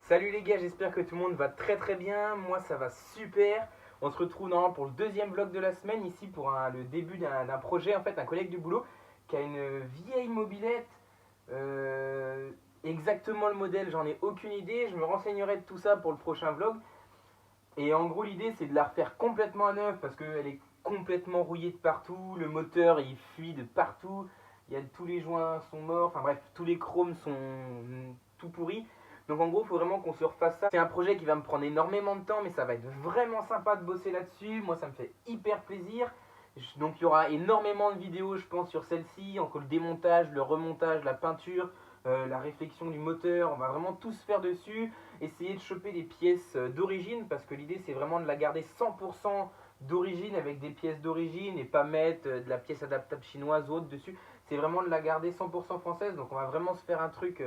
Salut les gars, j'espère que tout le monde va très très bien. Moi ça va super. On se retrouve normalement pour le deuxième vlog de la semaine ici pour le début d'un projet. En fait, un collègue du boulot qui a une vieille mobilette. Exactement le modèle, j'en ai aucune idée. Je me renseignerai de tout ça pour le prochain vlog. Et en gros, l'idée c'est de la refaire complètement à neuf parce qu'elle est complètement rouillée de partout. Le moteur il fuit de partout. Tous les joints sont morts. Enfin bref, tous les chromes sont tout pourris. Donc en gros, il faut vraiment qu'on se refasse ça. C'est un projet qui va me prendre énormément de temps, mais ça va être vraiment sympa de bosser là-dessus. Moi, ça me fait hyper plaisir. Donc il y aura énormément de vidéos, je pense, sur celle-ci, entre le démontage, le remontage, la peinture, la réflexion du moteur. On va vraiment tout se faire dessus. Essayer de choper des pièces d'origine, parce que l'idée, c'est vraiment de la garder 100% d'origine, avec des pièces d'origine, et pas mettre de la pièce adaptable chinoise ou autre dessus. C'est vraiment de la garder 100% française. Donc on va vraiment se faire un truc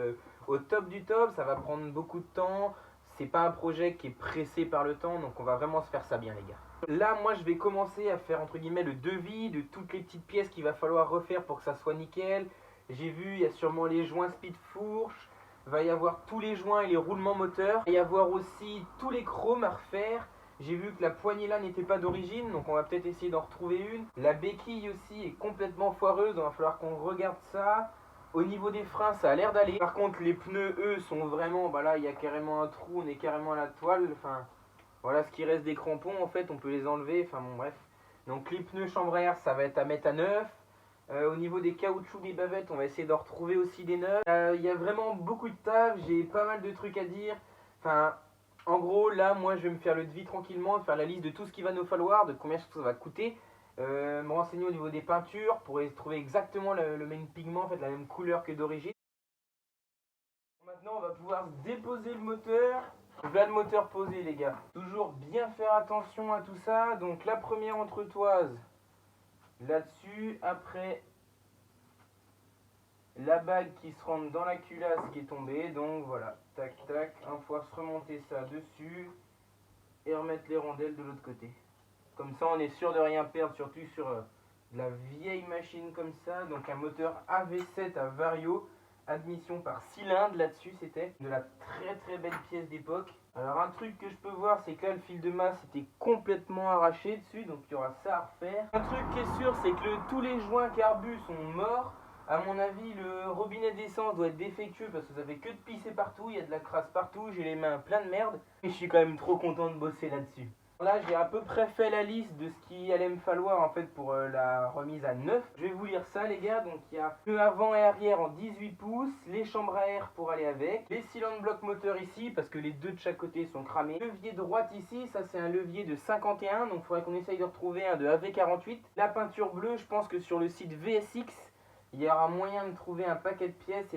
au top du top. Ça va prendre beaucoup de temps. C'est pas un projet qui est pressé par le temps. Donc on va vraiment se faire ça bien les gars. Là moi je vais commencer à faire entre guillemets le devis de toutes les petites pièces qu'il va falloir refaire pour que ça soit nickel. J'ai vu, il y a sûrement les joints speed fourche. Il va y avoir tous les joints et les roulements moteurs. Il va y avoir aussi tous les chromes à refaire. J'ai vu que la poignée là n'était pas d'origine, donc on va peut-être essayer d'en retrouver une. La béquille aussi est complètement foireuse, donc il va falloir qu'on regarde ça. Au niveau des freins, ça a l'air d'aller. Par contre, les pneus, eux, sont vraiment... Bah là, il y a carrément un trou, on est carrément à la toile. Enfin, voilà ce qui reste des crampons, en fait, on peut les enlever. Enfin bon, bref. Donc les pneus chambre à air, ça va être à mettre à neuf. Au niveau des caoutchoucs, des bavettes, on va essayer d'en retrouver aussi des neufs. Il y a vraiment beaucoup de taf, j'ai pas mal de trucs à dire. Enfin... En gros, là, moi, je vais me faire le devis tranquillement, faire la liste de tout ce qu'il va nous falloir, de combien ça va coûter, me renseigner au niveau des peintures pour trouver exactement le même pigment, en fait, la même couleur que d'origine. Maintenant, on va pouvoir déposer le moteur. Voilà le moteur posé, les gars. Toujours bien faire attention à tout ça. Donc, la première entretoise là-dessus. Après, la bague qui se rentre dans la culasse qui est tombée. Donc, voilà. Tac, tac. On va pouvoir se remonter ça dessus. Et remettre les rondelles de l'autre côté. Comme ça on est sûr de rien perdre, surtout sur de la vieille machine comme ça. Donc un moteur AV7 à Vario, admission par cylindre là-dessus, c'était de la très très belle pièce d'époque. Alors un truc que je peux voir, c'est que là le fil de masse était complètement arraché dessus, donc il y aura ça à refaire. Un truc qui est sûr, c'est que tous les joints carbu sont morts. A mon avis, le robinet d'essence doit être défectueux parce que ça fait que de pisser partout, il y a de la crasse partout, j'ai les mains pleines de merde. Et je suis quand même trop content de bosser là-dessus. Là, j'ai à peu près fait la liste de ce qu'il allait me falloir en fait pour la remise à neuf. Je vais vous lire ça les gars. Donc il y a pneus avant et arrière en 18 pouces, les chambres à air pour aller avec, les cylindres blocs moteurs ici parce que les deux de chaque côté sont cramés. Levier droite ici, ça c'est un levier de 51, donc il faudrait qu'on essaye de retrouver un de AV48. La peinture bleue, je pense que sur le site VSX, il y aura moyen de trouver un paquet de pièces.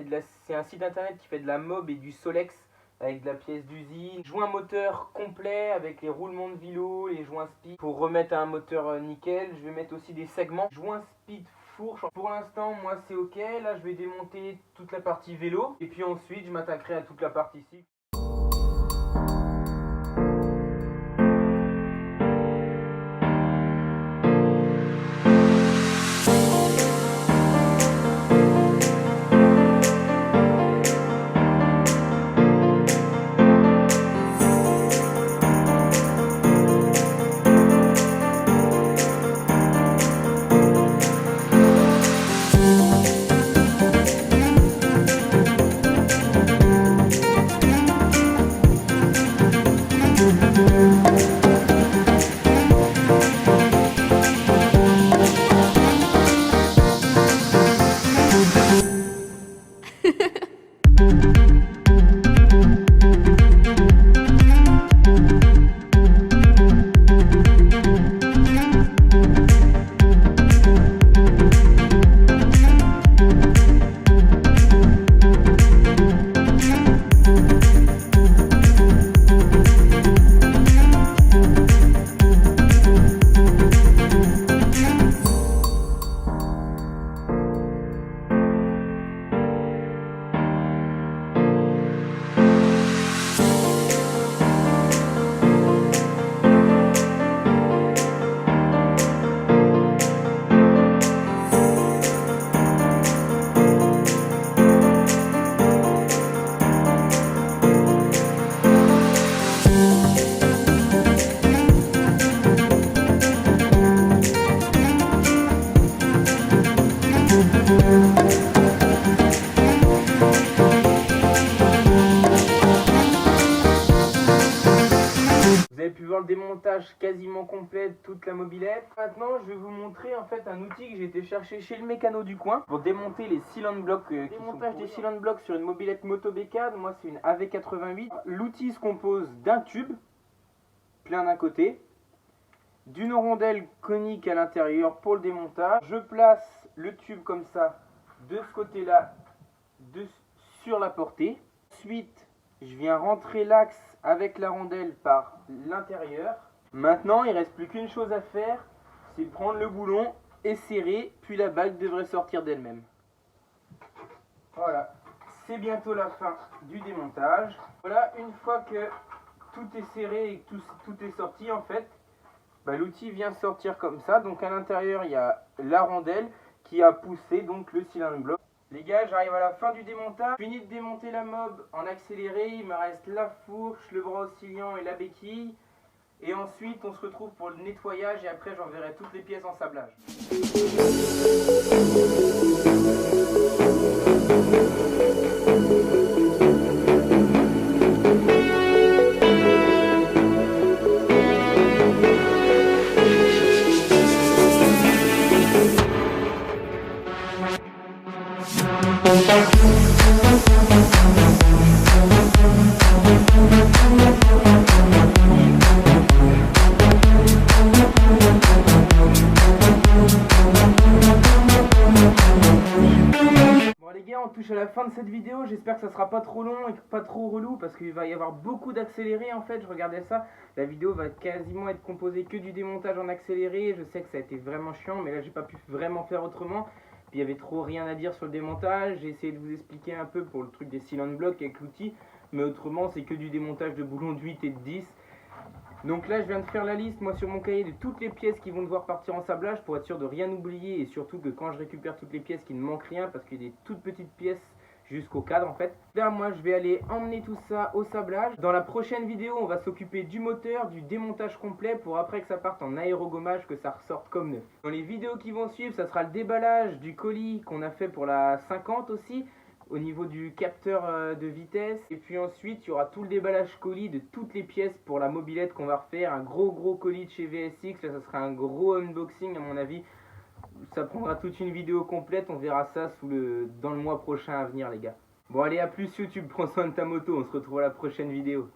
C'est un site internet qui fait de la mob et du Solex avec de la pièce d'usine. Joint moteur complet avec les roulements de vélo, les joints speed pour remettre un moteur nickel. Je vais mettre aussi des segments. Joint speed fourche. Pour l'instant, moi c'est ok. Là, je vais démonter toute la partie vélo. Et puis ensuite, je m'attaquerai à toute la partie cycle. le démontage quasiment complet de toute la mobilette. Maintenant, je vais vous montrer en fait un outil que j'ai été chercher chez le mécano du coin pour démonter les cylinder blocks. Démontage des cylinder blocks sur une mobilette Moto BK. Moi, c'est une AV88. L'outil se compose d'un tube plein d'un côté, d'une rondelle conique à l'intérieur pour le démontage. Je place le tube comme ça de ce côté-là sur la portée. Ensuite, je viens rentrer l'axe avec la rondelle par l'intérieur. Maintenant, il ne reste plus qu'une chose à faire, c'est prendre le boulon et serrer, puis la bague devrait sortir d'elle-même. Voilà, c'est bientôt la fin du démontage. Voilà, une fois que tout est serré et que tout est sorti, en fait, l'outil vient sortir comme ça. Donc à l'intérieur, il y a la rondelle qui a poussé donc le cylinder block. Les gars, j'arrive à la fin du démontage. Fini de démonter la mob en accéléré. Il me reste la fourche, le bras oscillant et la béquille. Et ensuite, on se retrouve pour le nettoyage et après, j'enverrai toutes les pièces en sablage. Bon les gars, on touche à la fin de cette vidéo. J'espère que ça sera pas trop long et pas trop relou parce qu'il va y avoir beaucoup d'accéléré en fait. Je regardais ça, la vidéo va quasiment être composée que du démontage en accéléré. Je sais que ça a été vraiment chiant, mais là j'ai pas pu vraiment faire autrement. Puis il y avait trop rien à dire sur le démontage. J'ai essayé de vous expliquer un peu pour le truc des cylinder blocks avec l'outil, mais autrement c'est que du démontage de boulons de 8 et de 10. Donc là je viens de faire la liste moi sur mon cahier de toutes les pièces qui vont devoir partir en sablage pour être sûr de rien oublier et surtout que quand je récupère toutes les pièces qu'il ne manque rien parce qu'il y a des toutes petites pièces jusqu'au cadre en fait. Là moi je vais aller emmener tout ça au sablage. Dans la prochaine vidéo on va s'occuper du moteur, du démontage complet pour après que ça parte en aérogommage, que ça ressorte comme neuf. Dans les vidéos qui vont suivre ça sera le déballage du colis qu'on a fait pour la 50 aussi, au niveau du capteur de vitesse, et puis ensuite il y aura tout le déballage colis de toutes les pièces pour la mobilette qu'on va refaire, un gros colis de chez VSX. Là ça sera un gros unboxing à mon avis, ça prendra toute une vidéo complète, on verra ça dans le mois prochain à venir les gars. Bon allez, à plus YouTube, prends soin de ta moto, on se retrouve à la prochaine vidéo.